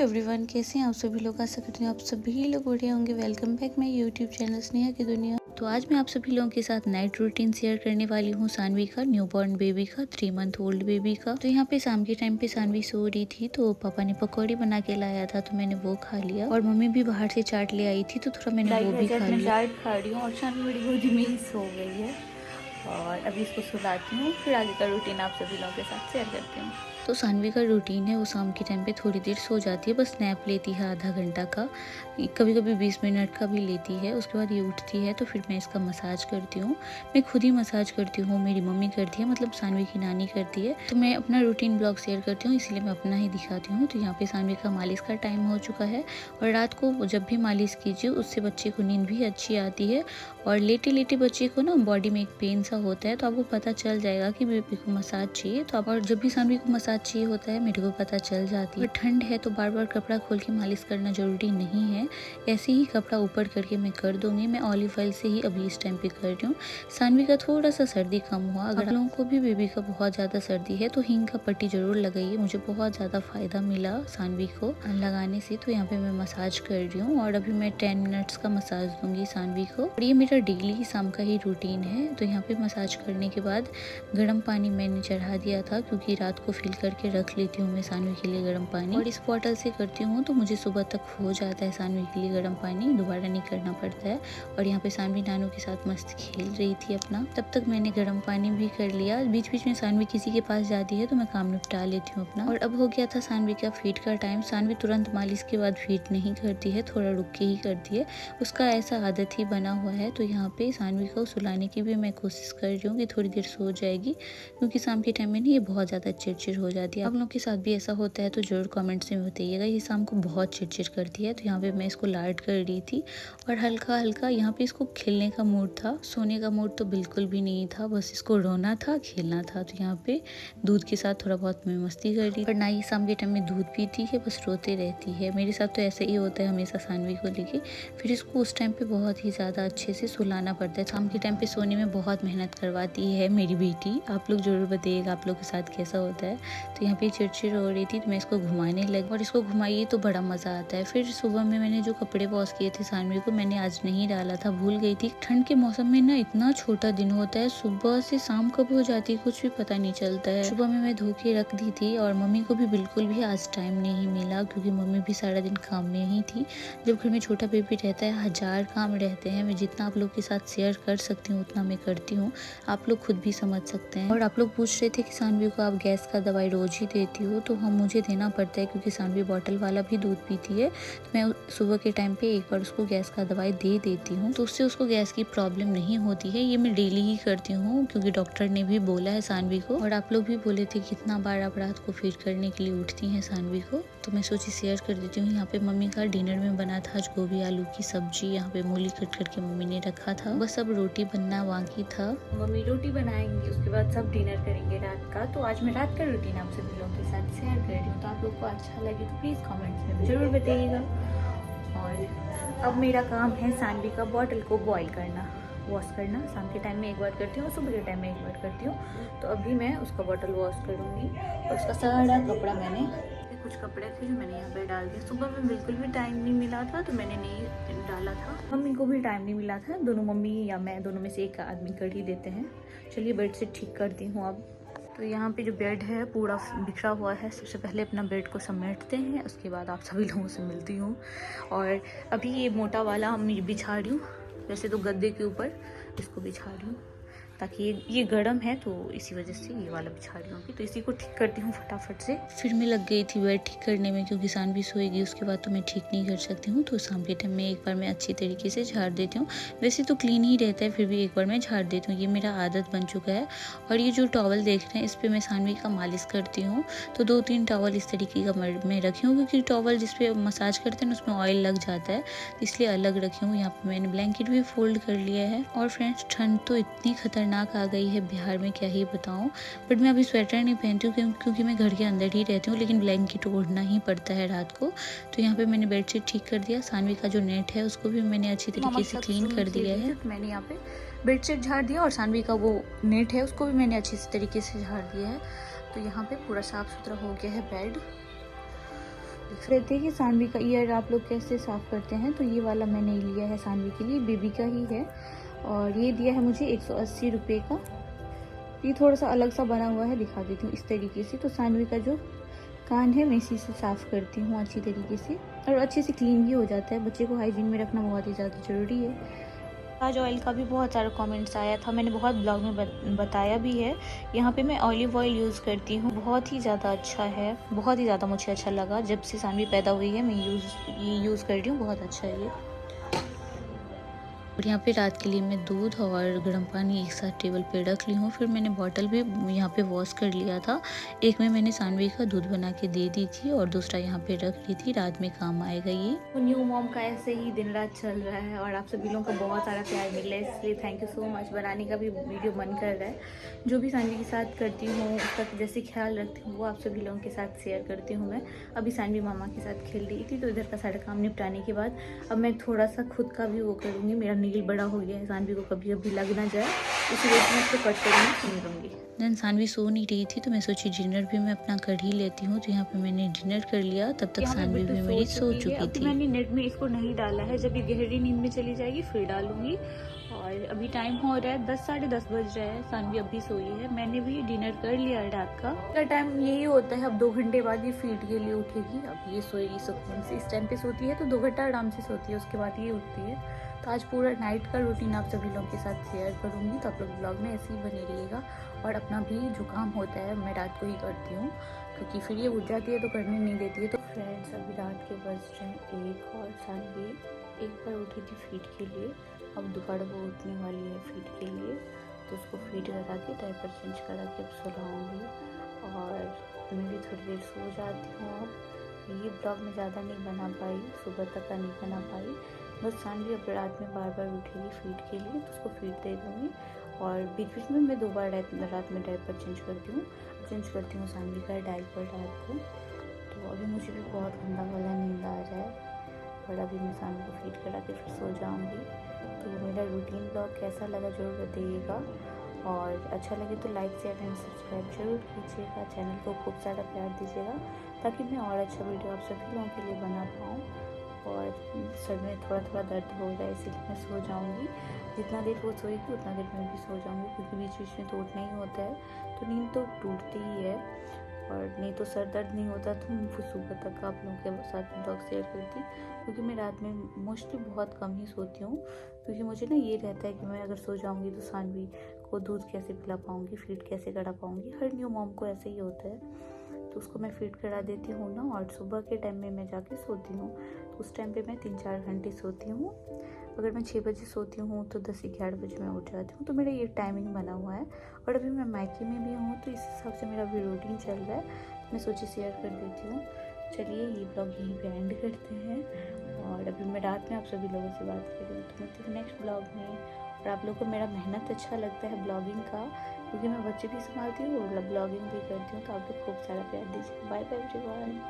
Everyone, कैसे हैं आप सभी लोग। आशा करती हूँ आप सभी लोग बढ़िया होंगे। Welcome back my YouTube channel Sneha की दुनिया। तो आज मैं आप सभी लोगों के साथ नाइट रूटीन शेयर करने वाली हूँ सानवी का, न्यूबॉर्न बेबी का, 3 मंथ ओल्ड बेबी का। तो यहाँ पे शाम के टाइम पे सानवी सो रही थी तो पापा ने पकौड़ी बना के लाया था तो मैंने वो खा लिया, और मम्मी भी बाहर से चाट ले आई थी तो थोड़ा मैंने वो भी खा लिया। चाट खा रही हूँ और सानवी बड़ी गोदी में ही सो गई है और अभी इसको सुलाती हूँ, फिर आगे का रूटीन आप सभी लोगों के साथ शेयर करती हूँ। तो सानवी का रूटीन है, वो शाम के टाइम पे थोड़ी देर सो जाती है, बस नैप लेती है आधा घंटा का, कभी कभी 20 मिनट का भी लेती है। उसके बाद ये उठती है तो फिर मैं इसका मसाज करती हूँ। मैं खुद ही मसाज करती हूँ, मेरी मम्मी करती है, मतलब सानवी की नानी करती है। तो मैं अपना रूटीन ब्लॉग शेयर करती हूँ, इसलिए मैं अपना ही दिखाती हूँ। तो यहाँ पे सानवी का मालिश का टाइम हो चुका है, और रात को जब भी मालिश कीजिए उससे बच्चे को नींद भी अच्छी आती है। और लेटे लेटे बच्चे को ना बॉडी में एक पेन सा होता है, तो आपको पता चल जाएगा कि बेबी को मसाज चाहिए। तो आप, और जब भी सानवी को मसाज चाहिए होता है मेरे को पता चल जाती है। ठंड है तो बार बार कपड़ा खोल के मालिश करना जरूरी नहीं है, ऐसे ही कपड़ा ऊपर करके मैं कर दूंगी। मैं ऑलिव ऑयल से ही अभी इस टाइम पे कर रही हूँ। सानवी का थोड़ा सा सर्दी कम हुआ, अगर आप लोगों को भी बेबी का बहुत ज़्यादा सर्दी है तो हींग का पट्टी जरूर लगाइए, मुझे बहुत ज़्यादा फायदा मिला सानवी को लगाने से। तो यहाँ पे मैं मसाज कर रही हूँ और अभी मैं 10 मिनट्स का मसाज दूंगी सानवी को, और ये मेरा डेली शाम का ही रूटीन है। तो यहाँ पे मसाज करने के बाद गर्म पानी मैंने चढ़ा दिया था, क्योंकि रात को फिल करके रख लेती हूँ मैं सानवी के लिए गर्म पानी, और इस बॉटल से करती हूँ तो मुझे सुबह तक हो जाता है सानवी के लिए गर्म पानी, दोबारा नहीं करना पड़ता है। और यहाँ पे सानवी नानू के साथ मस्त खेल रही थी अपना, तब तक मैंने गर्म पानी भी कर लिया। बीच बीच में सानवी किसी के पास जाती है तो मैं काम निपटा लेती हूँ अपना। और अब हो गया था सानवी का फीड का टाइम। सानवी तुरंत मालिश के बाद फीड नहीं करती है, थोड़ा रुक के ही करती है, उसका ऐसा आदत ही बना हुआ है। तो यहाँ पे सानवी को सुलाने की भी मैं कोशिश कर रही हूँ कि थोड़ी देर सो जाएगी, क्योंकि शाम के टाइम में ये बहुत ज़्यादा चिड़चिड़ हो जाती है। आप लोगों के साथ भी ऐसा होता है तो जरूर कमेंट्स में बताइएगा। ये शाम को बहुत चिड़चिड़ करती है। तो यहाँ पे मैं इसको लाड कर रही थी, और हल्का हल्का यहाँ पे इसको खेलने का मूड था, सोने का मूड तो बिल्कुल भी नहीं था, बस इसको रोना था, खेलना था। तो यहाँ पे दूध के साथ थोड़ा बहुत मैं मस्ती कर रही, पर ना ही शाम के टाइम में दूध पीती है, बस रोते रहती है। मेरे साथ तो ऐसा ही होता है हमेशा सानवी को लेके। फिर इसको उस टाइम पे बहुत ही ज़्यादा अच्छे से सुलाना पड़ता है। शाम के टाइम पे सोने में बहुत मेहनत करवाती है मेरी बेटी। आप लोग जरूर बताइएगा आप लोग के साथ कैसा होता है। तो यहाँ पे चिड़चिड़ हो रही थी तो मैं इसको घुमाने लगी, और इसको घुमाइए तो बड़ा मज़ा आता है। फिर सुबह में मैंने जो कपड़े वॉश किए थे सानवी को, मैंने आज नहीं डाला था, भूल गई थी। ठंड के मौसम में ना इतना छोटा दिन होता है, सुबह से शाम कब हो जाती है कुछ भी पता नहीं चलता है। सुबह में मैं धो के रख दी थी, और मम्मी को भी बिल्कुल भी आज टाइम नहीं मिला, क्योंकि मम्मी भी सारा दिन काम में ही थी। जब घर में छोटा बेबी रहता है 1000 काम रहते हैं। मैं जितना आप लोग के साथ शेयर कर सकती हूँ उतना मैं करती हूँ, आप लोग खुद भी समझ सकते हैं। और आप लोग पूछ रहे थे कि सानवी को आप गैस का दवाई रोज ही देती हो, तो हम मुझे देना पड़ता है, क्योंकि सानवी बॉटल वाला भी दूध पीती है। तो मैं सुबह के टाइम पे एक बार उसको गैस का दवाई दे देती हूँ, तो उससे उसको गैस की प्रॉब्लम नहीं होती है। ये मैं डेली ही करती हूँ, क्योंकि डॉक्टर ने भी बोला है सानवी को। और आप लोग भी बोले थे कितना बार आप रात को फीड करने के लिए उठती हैं सानवी को, तो मैं सोची शेयर कर देती हूँ। यहाँ पे मम्मी का डिनर में बना था आज गोभी आलू की सब्जी, यहाँ पे मूली कट करके मम्मी ने रखा था, बस अब रोटी बनना बाकी था। मम्मी रोटी बनाएंगी, उसके बाद सब डिनर करेंगे रात का। तो आज मैं रात का रूटीन आप सभी लोगों के साथ शेयर कर रही हूँ, तो आप लोग को अच्छा लगे तो प्लीज़ कमेंट्स में ज़रूर बताइएगा। और अब मेरा काम है सानवी का बॉटल को बॉईल करना, वॉश करना। शाम के टाइम में एक बार करती हूँ, सुबह के टाइम में एक बार करती हूँ। तो अभी मैं उसका बॉटल वॉश करूँगी, और उसका सारा कपड़ा मैंने, कुछ कपड़े थे जो मैंने यहाँ पे डाल दिए। सुबह में बिल्कुल भी टाइम नहीं मिला था तो मैंने नहीं डाला था, मम्मी को भी टाइम नहीं मिला था, दोनों मम्मी या मैं दोनों में से एक आदमी कर ही देते हैं। चलिए बेड से ठीक करती हूँ अब। तो यहाँ पे जो बेड है पूरा बिखरा हुआ है, सबसे पहले अपना बेड को समेटते हैं, उसके बाद आप सभी लोगों से मिलती हूँ। और अभी ये मोटा वाला मैं बिछा रही हूँ, वैसे तो गद्दे के ऊपर इसको बिछा रही हूँ, ताकि ये गर्म है तो इसी वजह से ये वाला बिछा रही हूँ। तो इसी को ठीक करती हूँ फटाफट से। फिर मैं लग गई थी बेड ठीक करने में, क्योंकि सानवी सोएगी उसके बाद तो मैं ठीक नहीं कर सकती हूँ। तो शाम के टाइम में एक बार मैं अच्छी तरीके से झाड़ देती हूँ, वैसे तो क्लीन ही रहता है, फिर भी एक बार मैं झाड़ देती हूँ, ये मेरा आदत बन चुका है। और ये जो टॉवल देख रहे हैं इस पर मैं सानवी का मालिश करती हूँ। तो 2-3 टॉवल इस तरीके का मैं रखी हूँ, क्योंकि टॉवल जिसपे मसाज करते हैं ना उसमें ऑयल लग जाता है, इसलिए अलग रखी हूँ। यहाँ पे मैंने ब्लैंकेट भी फोल्ड कर लिया है। और फ्रेंड्स ठंड तो इतनी खतरनाक आ गई है बिहार में, क्या ही बताऊं। बट मैं अभी स्वेटर नहीं पहनती हूँ, क्योंकि मैं घर के अंदर ही रहती हूँ, लेकिन ब्लैंकेट ओढ़ना ही पड़ता है रात को। तो यहाँ पे मैंने बेडशीट ठीक कर दिया, सानवी का जो नेट है उसको भी मैंने अच्छी तरीके से क्लीन कर दिया है। तो मैंने यहाँ पे बेडशीट झाड़ दिया, और सानवी का वो नेट है उसको भी मैंने अच्छी तरीके से झाड़ दिया है। तो यहाँ पे पूरा साफ सुथरा हो गया है बेड, कहते हैं कि सानवी का ईयर आप लोग कैसे साफ़ करते हैं, तो ये वाला मैंने लिया है सानवी के लिए, बेबी का ही है और ये दिया है मुझे 180 रुपये का। ये थोड़ा सा अलग सा बना हुआ है, दिखा देती हूँ इस तरीके से। तो सानवी का जो कान है मैं इसी से साफ़ करती हूँ अच्छी तरीके से और अच्छे से क्लीन भी हो जाता है। बच्चे को हाइजीन में रखना बहुत ही ज़्यादा ज़रूरी है। आज ऑयल का भी बहुत सारा कमेंट्स आया था, मैंने बहुत ब्लॉग में बताया भी है। यहाँ पे मैं ऑलिव ऑयल यूज़ करती हूँ, बहुत ही ज़्यादा अच्छा है, बहुत ही ज़्यादा मुझे अच्छा लगा। जब से सानवी पैदा हुई है मैं ये यूज़ कर रही हूँ, बहुत अच्छा है ये। और यहाँ पे रात के लिए मैं दूध और गर्म पानी एक साथ टेबल पे रख ली हूँ। फिर मैंने बॉटल भी यहाँ पे वॉश कर लिया था। एक में मैंने सानवी का दूध बना के दे दी थी और दूसरा यहाँ पे रख ली थी, रात में काम आएगा ये। तो न्यू मॉम का ऐसे ही दिन रात चल रहा है और आप सभी लोगों का बहुत सारा प्यार मिल रहा है, इसलिए थैंक यू सो मच। बनाने का भी वीडियो मन कर रहा है। जो भी सानवी के साथ करती हूँ उसका जैसे ख्याल रखती हूँ वो आप सभी लोगों के साथ शेयर करती हूँ मैं। अभी सानवी मामा के साथ खेल रही थी, तो इधर का सारा काम निपटाने के बाद अब मैं थोड़ा सा खुद का भी वो करूँगी। मेरा नील बड़ा हो गया है, सानवी को कभी कभी लग ना जाए, इसलिए मैं इसको कट करूँगी, सुन लूँगी। देन सानवी सो नहीं रही थी तो मैं सोची डिनर भी मैं अपना कर ही लेती हूँ। तो यहाँ पे मैंने डिनर कर लिया, तब तक सानवी भी मेरी सो चुकी थी। मैंने नेट में इसको नहीं डाला है, जब ये गहरी नींद में चली जाएगी फिर डालूंगी। और अभी टाइम हो रहा है 10 साढ़े 10 बज रहा है, सानवी अभी सोई है। मैंने भी डिनर कर लिया है रात का टाइम यही होता है। अब 2 घंटे बाद ये फीड के लिए उठेगी, अब ये सोएगी सुकून से। इस टाइम पे सोती है तो 2 घंटा आराम से सोती है, उसके बाद ये उठती है। तो आज पूरा नाइट का रूटीन आप सभी लोगों के साथ शेयर करूंगी, तो आप लोग ब्लॉग में ऐसे ही बने रहिएगा। और अपना भी जो काम होता है मैं रात को ही करती हूँ, क्योंकि फिर ये उठ जाती है तो करने नहीं देती है। तो फ्रेंड्स अभी रात के बज रहे हैं 1 और सानवी एक बार उठी थी फीड के लिए, अब दोबारा वो उठने वाली है फीड के लिए। तो उसको फीड करा के डायपर चेंज करा के अब सुलाऊँगी और मैं भी थोड़ी देर सो जाती हूँ। अब ये ब्लॉग में ज़्यादा नहीं बना पाई, सुबह तक का नहीं बना पाई, बस सानवी अब रात में बार बार उठेगी फीड के लिए तो उसको फीड दे दूँगी। और बीच बीच में मैं 2 बार रात में डायपर चेंज करती हूँ सानवी का डायपर रात को। तो अभी मुझे भी बहुत गंदा वाला नींद आ रहा है और अभी मैं सानवी को फीड करा के फिर सो जाऊँगी। तो मेरा रूटीन ब्लॉग कैसा लगा ज़रूर बताइएगा और अच्छा लगे तो लाइक शेयर एंड सब्सक्राइब जरूर कीजिएगा। चैनल को खूब सारा प्यार दीजिएगा ताकि मैं और अच्छा वीडियो आप सभी लोगों के लिए बना पाऊँ। और सर में थोड़ा दर्द हो रहा है, इसीलिए मैं सो जाऊँगी। जितना देर वो सोएगी उतना देर मैं भी सो जाऊँगी, क्योंकि बीच बीच में तो उठना ही होता है, तो नींद तो टूटती ही है। और नहीं तो सर दर्द नहीं होता तो मैं सुबह तक आप लोगों के साथ ब्लॉग शेयर करती, क्योंकि मैं रात में मोस्टली बहुत कम ही सोती हूँ। क्योंकि मुझे ना ये रहता है कि मैं अगर सो जाऊँगी तो सानवी को दूध कैसे पिला पाऊँगी, फीड कैसे करा पाऊँगी। हर न्यू मॉम को ऐसे ही होता है, तो उसको मैं फीड करा देती हूँ ना, और सुबह के टाइम में मैं जाके सोती हूँ। तो उस टाइम पे मैं 3-4 घंटे सोती हूँ। अगर मैं 6 बजे सोती हूँ तो 10-11 बजे मैं उठ जाती हूँ। तो मेरा ये टाइमिंग बना हुआ है और अभी मैं मायके में भी हूँ, तो इस हिसाब से मेरा भी रूटीन चल रहा है, तो मैं सोची शेयर कर देती हूँ। चलिए ये ब्लॉग यहीं पे एंड करते हैं और अभी मैं रात में आप सभी लोगों से बात कर रही हूँ, तो मिलती हूँ नेक्स्ट ब्लॉग में। और आप लोगों को मेरा मेहनत अच्छा लगता है ब्लॉगिंग का, क्योंकि मैं बच्चे भी संभालती हूँ और ब्लॉगिंग भी करती हूँ, तो आप लोग खूब सारा प्यार दीजिए। Bye bye everyone.